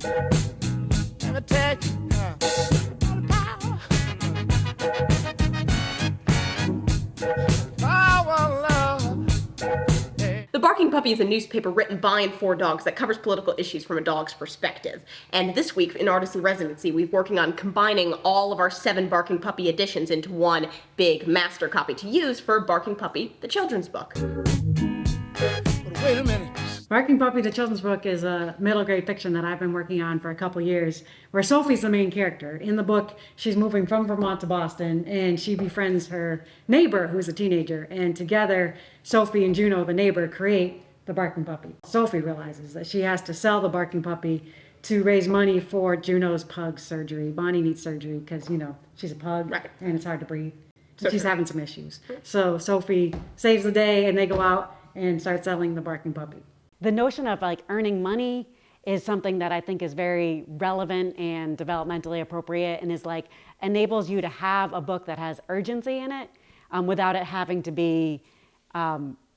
Let me tell you, power, love. Yeah. The Barking Puppy is a newspaper written by and for dogs that covers political issues from a dog's perspective. And this week in Artist in Residency, we're working on combining all of our 7 Barking Puppy editions into one big master copy to use for Barking Puppy, the children's book. But wait a minute. Barking Puppy, the children's book, is a middle grade fiction that I've been working on for a couple years, where Sophie's the main character. In the book, she's moving from Vermont to Boston, and she befriends her neighbor, who's a teenager, and together, Sophie and Juno, the neighbor, create the Barking Puppy. Sophie realizes that she has to sell the Barking Puppy to raise money for Juno's pug surgery. Bonnie needs surgery because, she's a pug, Right. and it's hard to breathe. So She's true. having some issues. So Sophie saves the day, and they go out and start selling the Barking Puppy. The notion of earning money is something that I think is very relevant and developmentally appropriate, and is enables you to have a book that has urgency in it without it having to be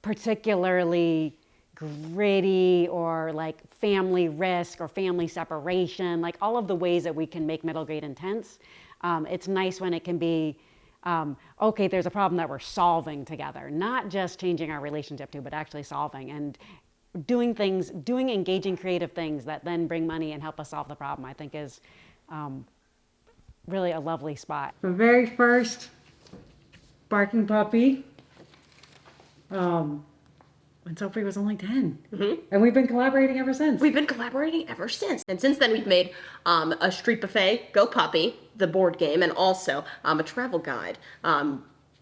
particularly gritty or family risk or family separation, all of the ways that we can make middle grade intense. It's nice when it can be, okay, there's a problem that we're solving together, not just changing our relationship to, but actually solving and doing engaging creative things that then bring money and help us solve the problem, I think is really a lovely spot. The very first Barking Puppy, when Sophie was only 10. Mm-hmm. And we've been collaborating ever since. We've been collaborating ever since. And since then, we've made a Street Buffet, Go Puppy, the board game, and also a travel guide,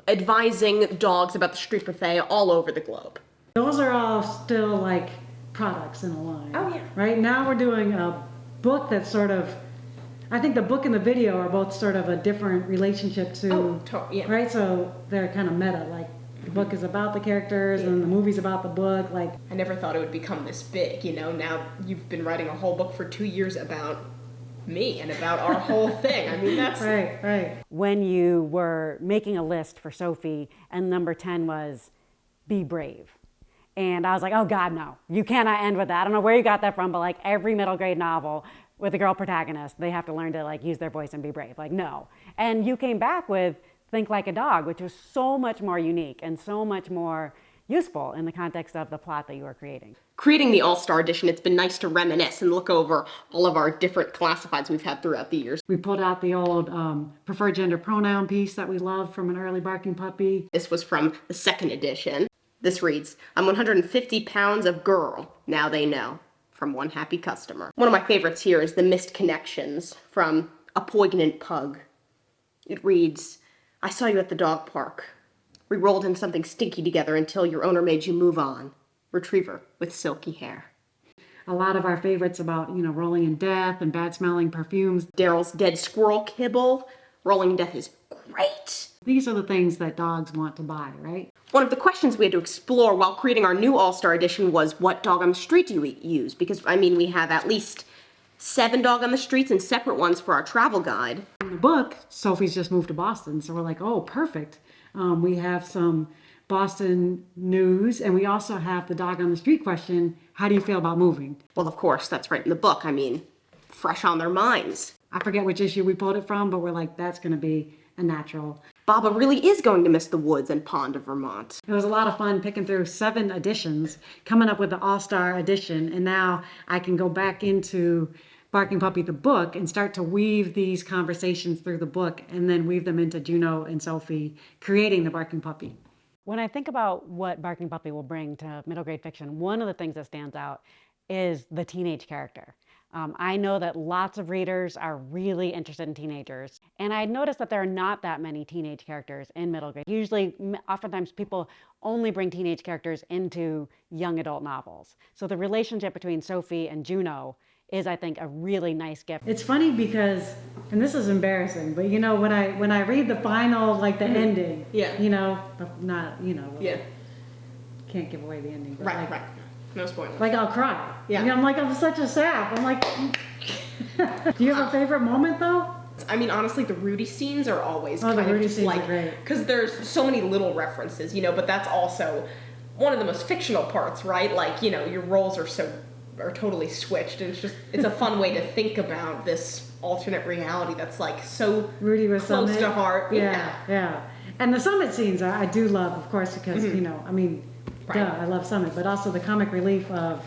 advising dogs about the Street Buffet all over the globe. Those are all still products in a line. Oh, yeah. Right now we're doing a book that's I think the book and the video are both sort of a different relationship to, yeah. Right? So they're kind of meta, the book is about the characters and the movie's about the book, I never thought it would become this big, now you've been writing a whole book for 2 years about me and about our whole thing. I mean, that's... Right. When you were making a list for Sophie and number 10 was be brave. And I was like, oh God, no, you cannot end with that. I don't know where you got that from, but every middle grade novel with a girl protagonist, they have to learn to use their voice and be brave. No. And you came back with Think Like a Dog, which was so much more unique and so much more useful in the context of the plot that you were creating. Creating the All-Star Edition, it's been nice to reminisce and look over all of our different classifieds we've had throughout the years. We pulled out the old preferred gender pronoun piece that we loved from an early Barking Puppy. This was from the 2nd edition. This reads, I'm 150 pounds of girl, now they know, from one happy customer. One of my favorites here is the missed connections from A Poignant Pug. It reads, I saw you at the dog park. We rolled in something stinky together until your owner made you move on. Retriever with silky hair. A lot of our favorites about, rolling in death and bad smelling perfumes. Daryl's dead squirrel kibble. Rolling in death is great. These are the things that dogs want to buy, right? One of the questions we had to explore while creating our new All-Star Edition was, what dog on the street do you use? Because, we have at least 7 dog on the streets and separate ones for our travel guide. In the book, Sophie's just moved to Boston, so we're like, oh, perfect. We have some Boston news, and we also have the dog on the street question, how do you feel about moving? Well, of course, that's right in the book. Fresh on their minds. I forget which issue we pulled it from, but we're like, that's going to be a natural. Baba really is going to miss the woods and pond of Vermont. It was a lot of fun picking through 7 editions, coming up with the All-Star edition, and now I can go back into Barking Puppy the book and start to weave these conversations through the book and then weave them into Juno and Sophie creating the Barking Puppy. When I think about what Barking Puppy will bring to middle grade fiction, one of the things that stands out is the teenage character. I know that lots of readers are really interested in teenagers, and I noticed that there are not that many teenage characters in middle grade. Usually, oftentimes people only bring teenage characters into young adult novels. So the relationship between Sophie and Juno is, I think, a really nice gift. It's funny because, and this is embarrassing, but when I read the final, the ending, Yeah. Can't give away the ending, but Right. No spoilers. I'll cry. Yeah. I'm such a sap. I'm like, do you have a favorite moment though? Honestly, the Rudy scenes are always the Rudy scenes are great. Because there's so many little references, but that's also one of the most fictional parts, right? Your roles are so are totally switched. And it's a fun way to think about this alternate reality that's like so Rudy was close Summit. to heart. Yeah. And the Summit scenes I do love, of course, because, you know, I mean, Right. duh, I love Summit, but also the comic relief of.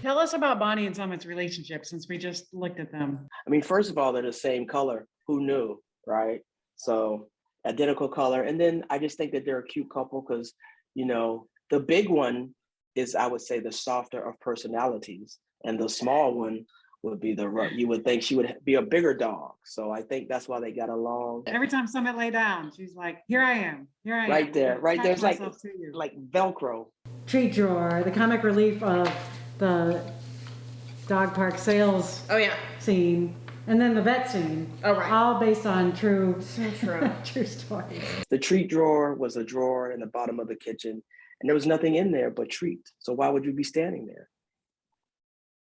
Tell us about Bonnie and Summit's relationship since we just looked at them. I mean, first of all, they're the same color. Who knew, right? So identical color. And then I just think that they're a cute couple because, you know, the big one is, I would say, the softer of personalities. And the small one would be you would think she would be a bigger dog. So I think that's why they got along. Every time Summit lay down, she's like, here I am. Right there. It's Attach like Velcro. Treat drawer, the comic relief of the dog park sales Oh yeah. scene, and then the vet scene. Oh, right. All based on true stories. The treat drawer was a drawer in the bottom of the kitchen, and there was nothing in there but treat. So why would you be standing there?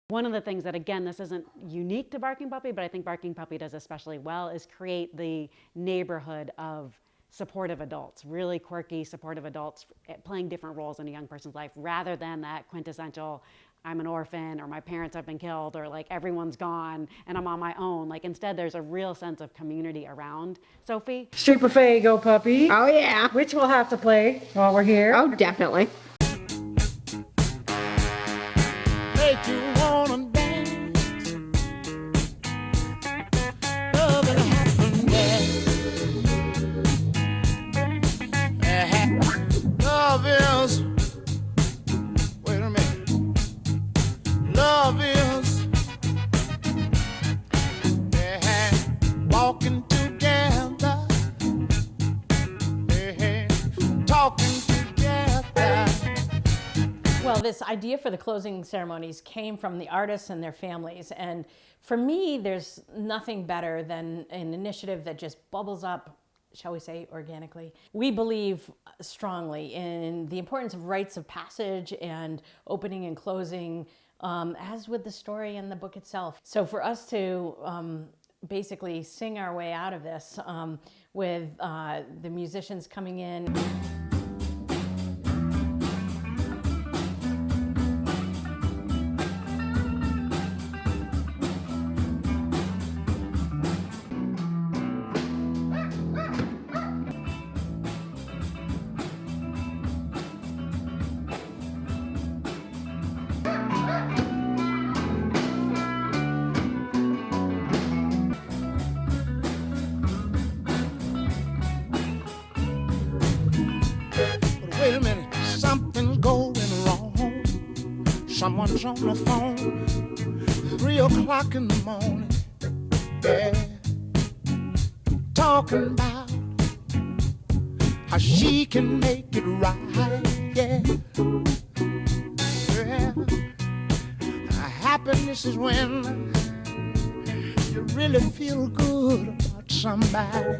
One of the things that, again, this isn't unique to Barking Puppy, but I think Barking Puppy does especially well, is create the neighborhood of supportive adults, really quirky, supportive adults playing different roles in a young person's life, rather than that quintessential, I'm an orphan, or my parents have been killed, or like everyone's gone and I'm on my own. Like instead, there's a real sense of community around Sophie. Street Buffet, Go Puppy. Oh yeah. Which we'll have to play while we're here. Oh, definitely. Make you wanna dance. Love and happiness. Love is. Wait a minute. Love is. Walking together. Talking together. Well, this idea for the closing ceremonies came from the artists and their families. And for me, there's nothing better than an initiative that just bubbles up, shall we say, organically. We believe strongly in the importance of rites of passage and opening and closing, as with the story and the book itself. So for us to basically sing our way out of this with the musicians coming in. But wait a minute, something going wrong. Someone's on the phone, 3 o'clock in the morning. Yeah, talking about how she can make it right. Yeah, happiness is when you really feel good about somebody.